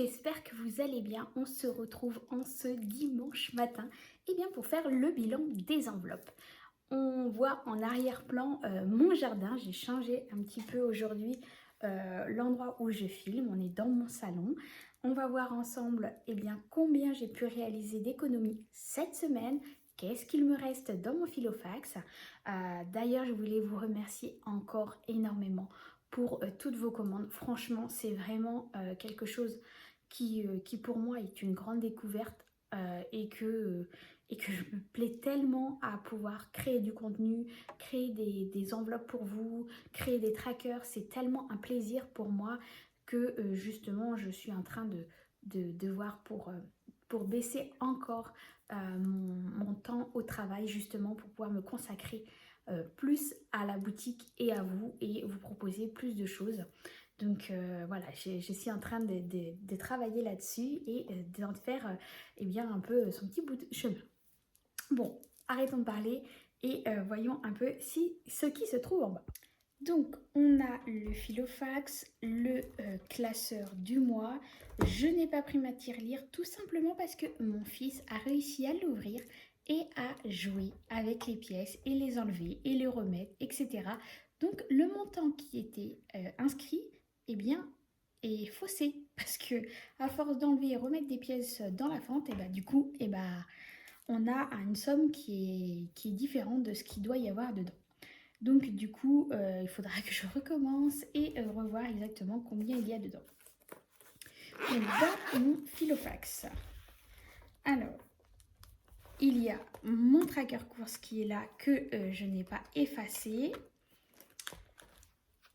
j'espère que vous allez bien. On se retrouve en ce dimanche matin pour faire le bilan des enveloppes. On voit en arrière-plan mon jardin. J'ai changé un petit peu aujourd'hui l'endroit où je filme. On est dans mon salon. On va voir ensemble combien j'ai pu réaliser d'économies cette semaine. Qu'est-ce qu'il me reste dans mon filofax. D'ailleurs, je voulais vous remercier encore énormément pour toutes vos commandes. Franchement, c'est vraiment quelque chose qui pour moi est une grande découverte et que je me plais tellement à pouvoir créer du contenu, créer des enveloppes pour vous, créer des trackers. C'est tellement un plaisir pour moi que justement je suis en train de voir pour baisser encore mon temps au travail, justement pour pouvoir me consacrer plus à la boutique et à vous et vous proposer plus de choses. Donc voilà, je suis en train de travailler là-dessus et d'en faire un peu son petit bout de chemin. Bon, arrêtons de parler et voyons un peu ce qui se trouve en bas. Donc, on a le filofax, le classeur du mois. Je n'ai pas pris ma tirelire tout simplement parce que mon fils a réussi à l'ouvrir et à jouer avec les pièces et les enlever et les remettre, etc. Donc, le montant qui était inscrit, est faussé parce que à force d'enlever et remettre des pièces dans la fente, on a une somme qui est différente de ce qu'il doit y avoir dedans. Donc du coup, il faudra que je recommence et revoir exactement combien il y a dedans. Donc dans mon filofax, alors, il y a mon tracker course qui est là, que je n'ai pas effacé.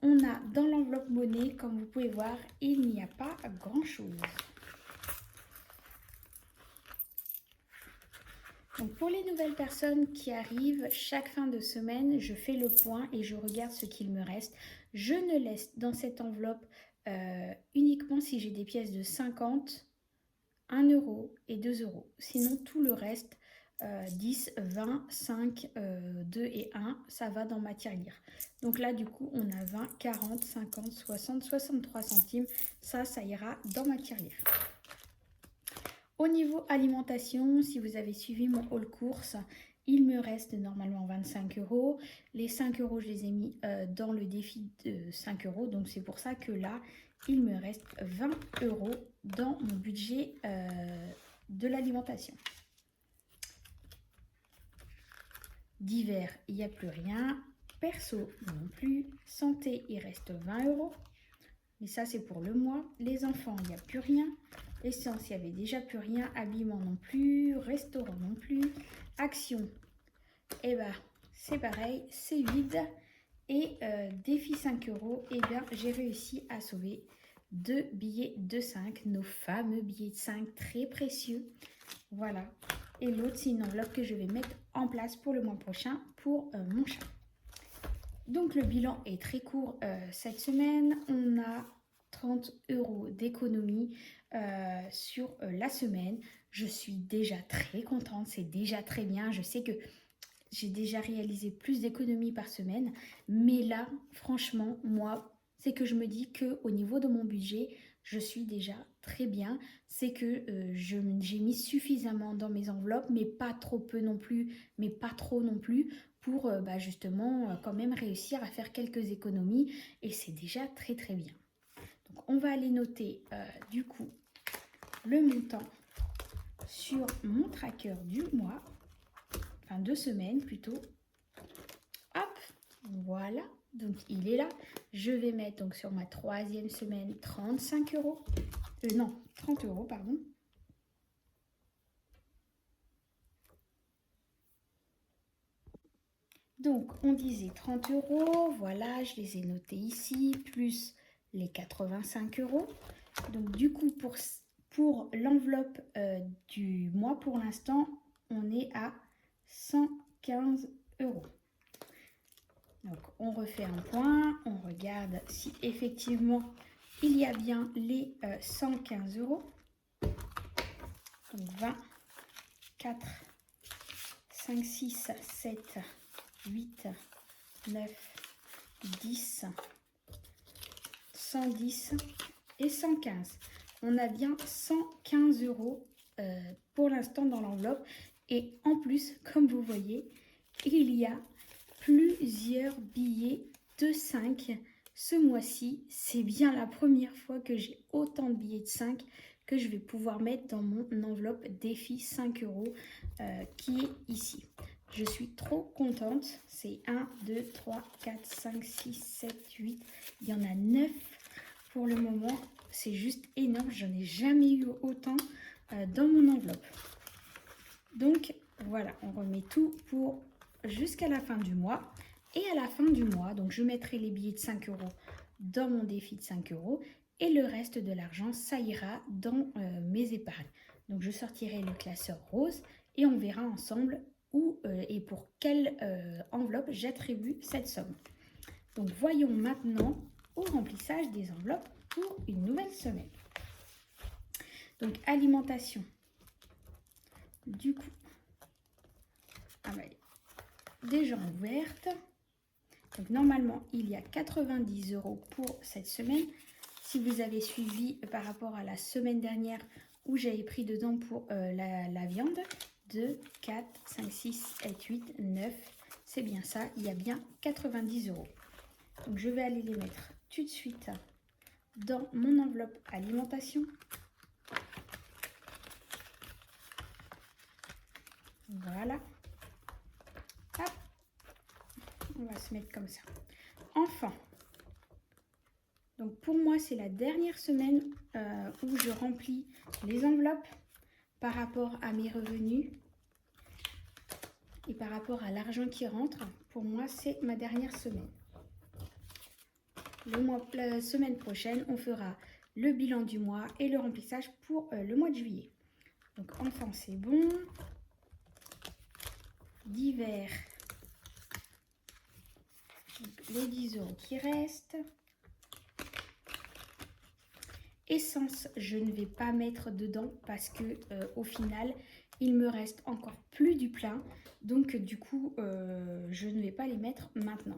On a dans l'enveloppe monnaie, comme vous pouvez voir, il n'y a pas grand-chose. Donc pour les nouvelles personnes qui arrivent, chaque fin de semaine, je fais le point et je regarde ce qu'il me reste. Je ne laisse dans cette enveloppe uniquement si j'ai des pièces de 50, 1 euro et 2 euros. Sinon, tout le reste, 10, 20, 5, 2 et 1, ça va dans ma tirelire. Donc là, du coup, on a 20, 40, 50, 60, 63 centimes. Ça ira dans ma tirelire. Au niveau alimentation, si vous avez suivi mon haul course, il me reste normalement 25 euros. Les 5 euros, je les ai mis dans le défi de 5 euros. Donc c'est pour ça que là, il me reste 20 euros dans mon budget de l'alimentation. Divers, il n'y a plus rien. Perso, non plus. Santé, il reste 20 euros. Mais ça, c'est pour le mois. Les enfants, il n'y a plus rien. Essence, il n'y avait déjà plus rien. Habillement non plus. Restaurant non plus. Action, c'est pareil, c'est vide. Et défi 5 euros, j'ai réussi à sauver 2 billets de 5. Nos fameux billets de 5 très précieux. Voilà. Et l'autre, c'est une enveloppe que je vais mettre en place pour le mois prochain pour mon chat. Donc le bilan est très court cette semaine. On a 30 euros d'économie sur la semaine. Je suis déjà très contente, c'est déjà très bien. Je sais que j'ai déjà réalisé plus d'économies par semaine. Mais là, franchement, moi, c'est que je me dis qu'au niveau de mon budget, je suis déjà très bien. C'est que j'ai mis suffisamment dans mes enveloppes, mais pas trop peu non plus, mais pas trop non plus, pour justement quand même réussir à faire quelques économies. Et c'est déjà très très bien. Donc on va aller noter du coup le montant sur mon tracker du mois, enfin 2 semaines plutôt. Hop, voilà, donc il est là. Je vais mettre donc sur ma 3e semaine 35 euros. Non, 30 euros, pardon. Donc, on disait 30 euros, voilà, je les ai notés ici, plus les 85 euros. Donc, du coup, pour l'enveloppe du mois, pour l'instant, on est à 115 euros. Donc, on refait un point, on regarde si effectivement, il y a bien les 115 euros. Donc, 20, 4, 5, 6, 7, 8, 9, 10, 110 et 115. On a bien 115 € pour l'instant dans l'enveloppe. Et en plus, comme vous voyez, il y a plusieurs billets de 5 ce mois-ci. C'est bien la première fois que j'ai autant de billets de 5 que je vais pouvoir mettre dans mon enveloppe défi 5 € qui est ici. Je suis trop contente. C'est 1, 2, 3, 4, 5, 6, 7, 8. Il y en a 9 pour le moment. C'est juste énorme. J'en ai jamais eu autant dans mon enveloppe. Donc voilà, on remet tout pour jusqu'à la fin du mois. Et à la fin du mois, donc je mettrai les billets de 5 € dans mon défi de 5 € et le reste de l'argent, ça ira dans mes épargnes. Donc je sortirai le classeur rose et on verra ensemble où et pour quelle enveloppe j'attribue cette somme. Donc voyons maintenant au remplissage des enveloppes pour une nouvelle semaine. Donc alimentation. Du coup, déjà ouverte. Donc normalement, il y a 90 € pour cette semaine. Si vous avez suivi par rapport à la semaine dernière où j'avais pris dedans pour la viande, 2, 4, 5, 6, 7, 8, 9, c'est bien ça, il y a bien 90 €. Donc je vais aller les mettre tout de suite dans mon enveloppe alimentation. Voilà. Hop. On va se mettre comme ça. Enfin, donc pour moi, c'est la dernière semaine où je remplis les enveloppes par rapport à mes revenus et par rapport à l'argent qui rentre. Pour moi, c'est ma dernière semaine. La semaine prochaine, on fera le bilan du mois et le remplissage pour le mois de juillet. Donc enfin, c'est bon. Divers. Donc, les 10 € qui restent. Essence, je ne vais pas mettre dedans parce que au final, il me reste encore plus du plein. Donc du coup, je ne vais pas les mettre maintenant.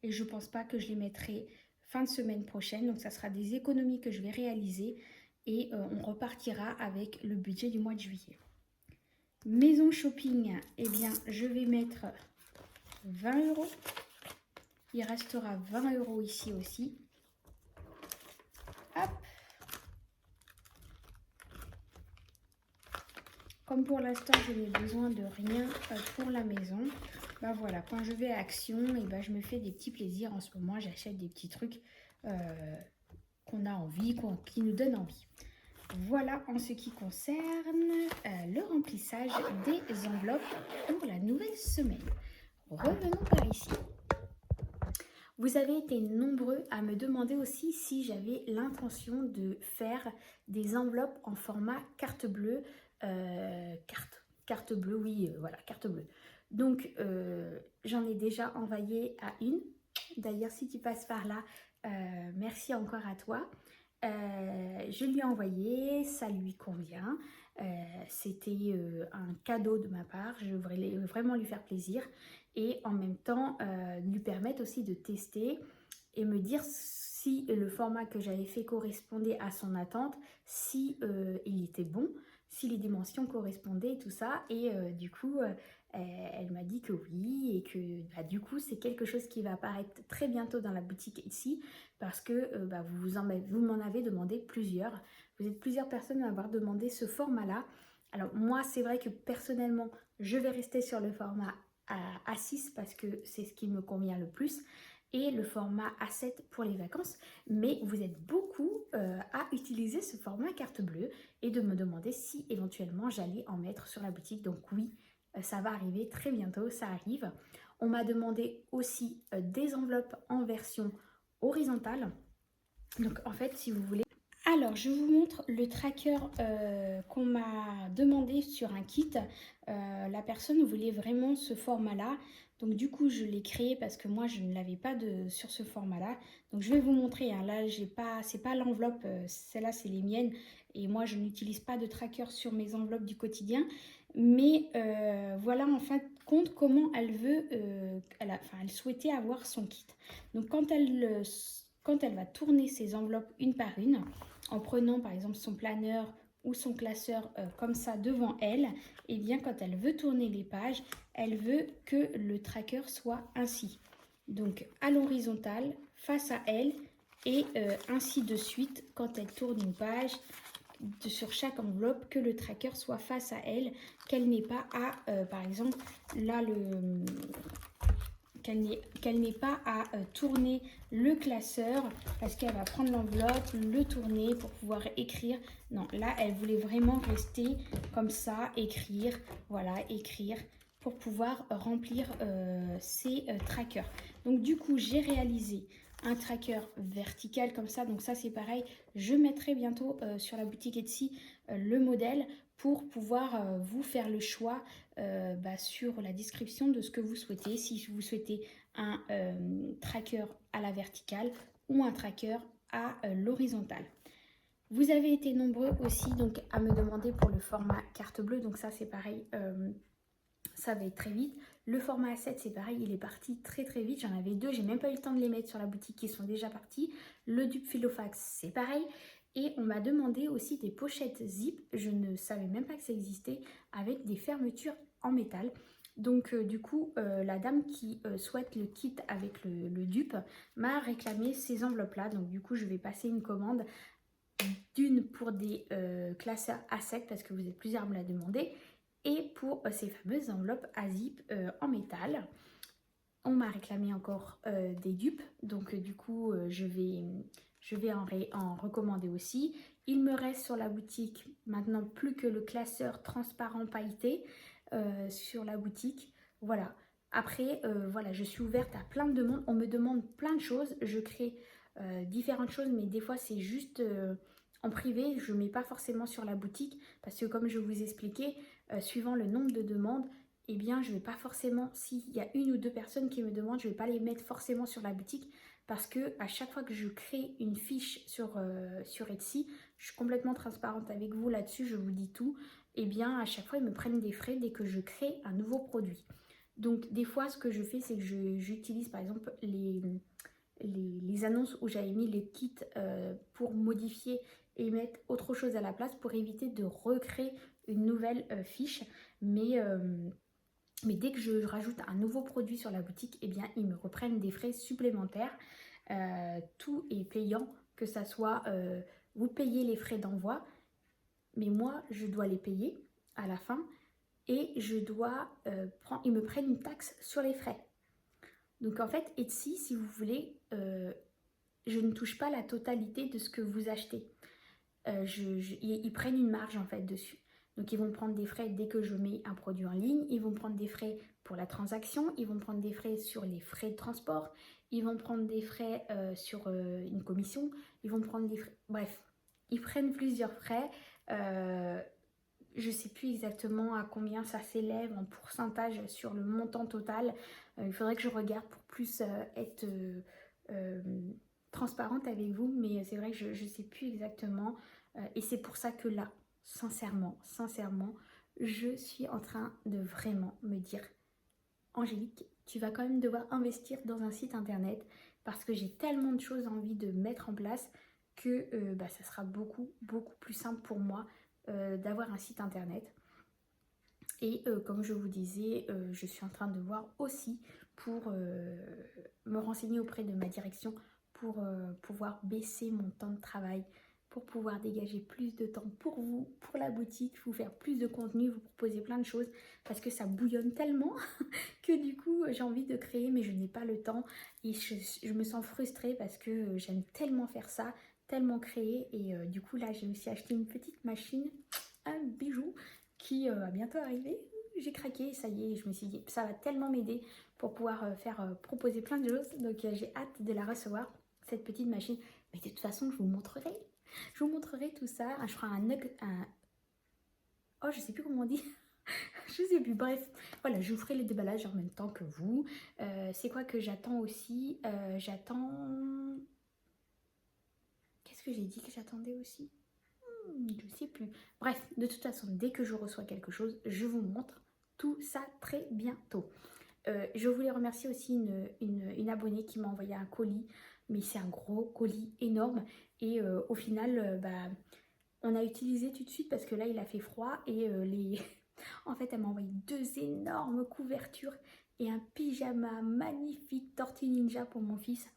Et je ne pense pas que je les mettrai fin de semaine prochaine. Donc ça sera des économies que je vais réaliser et on repartira avec le budget du mois de juillet. Maison shopping, eh bien, je vais mettre 20 €. Il restera 20 € ici aussi. Hop. Comme pour l'instant, je n'ai besoin de rien pour la maison. Ben voilà, quand je vais à Action, et ben je me fais des petits plaisirs. En ce moment, j'achète des petits trucs qu'on a envie, qui nous donnent envie. Voilà en ce qui concerne le remplissage des enveloppes pour la nouvelle semaine. Revenons par ici. Vous avez été nombreux à me demander aussi si j'avais l'intention de faire des enveloppes en format carte bleue. Carte bleue, oui, voilà, carte bleue. Donc, j'en ai déjà envoyé à une. D'ailleurs, si tu passes par là, merci encore à toi. Je lui ai envoyé, ça lui convient. C'était un cadeau de ma part. Je voulais vraiment lui faire plaisir et en même temps lui permettre aussi de tester et me dire si le format que j'avais fait correspondait à son attente, si il était bon, si les dimensions correspondaient et tout ça. Et du coup, elle m'a dit que oui et que du coup, c'est quelque chose qui va apparaître très bientôt dans la boutique ici parce que vous m'en avez demandé plusieurs. Vous êtes plusieurs personnes à avoir demandé ce format-là. Alors moi, c'est vrai que personnellement, je vais rester sur le format A6 parce que c'est ce qui me convient le plus et le format A7 pour les vacances, mais vous êtes beaucoup à utiliser ce format carte bleue et de me demander si éventuellement j'allais en mettre sur la boutique. Donc oui, ça va arriver très bientôt, ça arrive. On m'a demandé aussi des enveloppes en version horizontale. Donc en fait, si vous voulez... Alors, je vous montre le tracker qu'on m'a demandé sur un kit. La personne voulait vraiment ce format-là. Donc, du coup, je l'ai créé parce que moi, je ne l'avais pas sur ce format-là. Donc, je vais vous montrer. Hein. Là, c'est pas l'enveloppe. Celle-là, c'est les miennes. Et moi, je n'utilise pas de tracker sur mes enveloppes du quotidien. Mais voilà, en fin de compte, comment elle veut... elle souhaitait avoir son kit. Donc, quand quand elle va tourner ses enveloppes une par une, en prenant par exemple son planeur ou son classeur comme ça devant elle, et bien quand elle veut tourner les pages, elle veut que le tracker soit ainsi. Donc à l'horizontale, face à elle, et ainsi de suite quand elle tourne une page sur chaque enveloppe, que le tracker soit face à elle, qu'elle n'ait pas à, par exemple, là qu'elle n'ait pas à tourner le classeur parce qu'elle va prendre l'enveloppe, le tourner pour pouvoir écrire. Non, là, elle voulait vraiment rester comme ça, écrire, voilà, écrire pour pouvoir remplir ses trackers. Donc du coup, j'ai réalisé un tracker vertical comme ça. Donc ça, c'est pareil. Je mettrai bientôt sur la boutique Etsy le modèle pour pouvoir vous faire le choix sur la description de ce que vous souhaitez. Si vous souhaitez un tracker à la verticale ou un tracker à l'horizontale. Vous avez été nombreux aussi donc à me demander pour le format carte bleue. Donc ça, c'est pareil. Ça va être très vite. Le format A7, c'est pareil, il est parti très très vite. J'en avais deux, j'ai même pas eu le temps de les mettre sur la boutique qui sont déjà partis. Le dupe Filofax, c'est pareil. Et on m'a demandé aussi des pochettes zip. Je ne savais même pas que ça existait avec des fermetures en métal. Donc du coup, la dame qui souhaite le kit avec le dupe m'a réclamé ces enveloppes-là. Donc du coup, je vais passer une commande d'une pour des classeurs A7 parce que vous êtes plusieurs à me la demander et pour ces fameuses enveloppes à zip en métal. On m'a réclamé encore des dupes, donc du coup je vais en recommander aussi. Il me reste sur la boutique maintenant plus que le classeur transparent pailleté sur la boutique. Voilà. Après, voilà, je suis ouverte à plein de demandes. On me demande plein de choses. Je crée différentes choses, mais des fois c'est juste en privé. Je ne mets pas forcément sur la boutique parce que comme je vous expliquais, suivant le nombre de demandes, eh bien je ne vais pas forcément, s'il y a une ou deux personnes qui me demandent, je ne vais pas les mettre forcément sur la boutique parce que à chaque fois que je crée une fiche sur Etsy, je suis complètement transparente avec vous là-dessus, je vous dis tout. Eh bien à chaque fois ils me prennent des frais dès que je crée un nouveau produit. Donc des fois ce que je fais c'est que j'utilise par exemple les annonces où j'avais mis les kits pour modifier et mettre autre chose à la place pour éviter de recréer une nouvelle fiche. Mais dès que je rajoute un nouveau produit sur la boutique, eh bien, ils me reprennent des frais supplémentaires. Tout est payant, que ça soit vous payez les frais d'envoi, mais moi, je dois les payer à la fin et je dois ils me prennent une taxe sur les frais. Donc en fait, Etsy, si vous voulez, je ne touche pas la totalité de ce que vous achetez. Ils prennent une marge en fait dessus. Donc ils vont prendre des frais dès que je mets un produit en ligne, ils vont prendre des frais pour la transaction, ils vont prendre des frais sur les frais de transport, ils vont prendre des frais sur une commission, ils vont prendre des frais... Bref, ils prennent plusieurs frais. Je ne sais plus exactement à combien ça s'élève en pourcentage sur le montant total. Il faudrait que je regarde pour plus être transparente avec vous, mais c'est vrai que je ne sais plus exactement. Et c'est pour ça que là, sincèrement, je suis en train de vraiment me dire, Angélique, tu vas quand même devoir investir dans un site internet parce que j'ai tellement de choses envie de mettre en place que ça sera beaucoup plus simple pour moi d'avoir un site internet. Et comme je vous disais, je suis en train de voir aussi pour me renseigner auprès de ma direction pour pouvoir baisser mon temps de travail, pour pouvoir dégager plus de temps pour vous, pour la boutique, vous faire plus de contenu, vous proposer plein de choses parce que ça bouillonne tellement que du coup j'ai envie de créer mais je n'ai pas le temps et je me sens frustrée parce que j'aime tellement faire ça, tellement créer et du coup là j'ai aussi acheté une petite machine, un bijou qui va bientôt arriver. J'ai craqué, ça y est, je me suis dit ça va tellement m'aider pour pouvoir proposer plein de choses, donc j'ai hâte de la recevoir cette petite machine, mais de toute façon je vous montrerai tout ça. Je ferai oh je sais plus comment on dit je sais plus, bref, voilà, je vous ferai les déballages en même temps que vous. C'est quoi que j'attends aussi j'attends... Qu'est-ce que j'ai dit que j'attendais aussi? Je sais plus. Bref, de toute façon, dès que je reçois quelque chose, je vous montre tout ça très bientôt. Je voulais remercier aussi une abonnée qui m'a envoyé un colis mais c'est un gros colis énorme. Et au final, on a utilisé tout de suite parce que là, il a fait froid et en fait, elle m'a envoyé 2 énormes couvertures et un pyjama magnifique Tortue Ninja pour mon fils.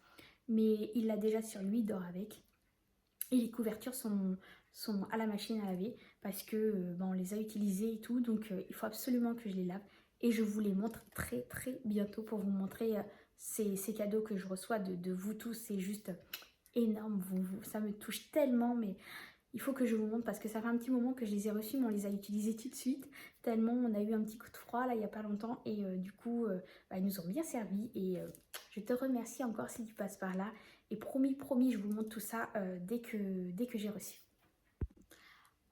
Mais il l'a déjà sur lui, il dort avec. Et les couvertures sont à la machine à laver parce que on les a utilisées et tout. Donc il faut absolument que je les lave. Et je vous les montre très très bientôt pour vous montrer ces cadeaux que je reçois de vous tous. C'est juste énorme. Ça me touche tellement. Mais il faut que je vous montre parce que ça fait un petit moment que je les ai reçus, mais on les a utilisés tout de suite. Tellement on a eu un petit coup de froid là il n'y a pas longtemps. Et du coup, ils nous ont bien servi. Et je te remercie encore si tu passes par là. Et promis, promis, je vous montre tout ça dès que j'ai reçu.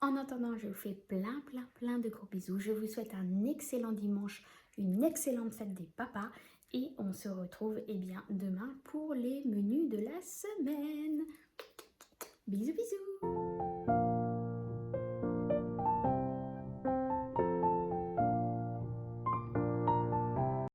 En attendant, je vous fais plein de gros bisous. Je vous souhaite un excellent dimanche, une excellente fête des papas. Et on se retrouve demain pour les menus de la semaine. Bisous, bisous.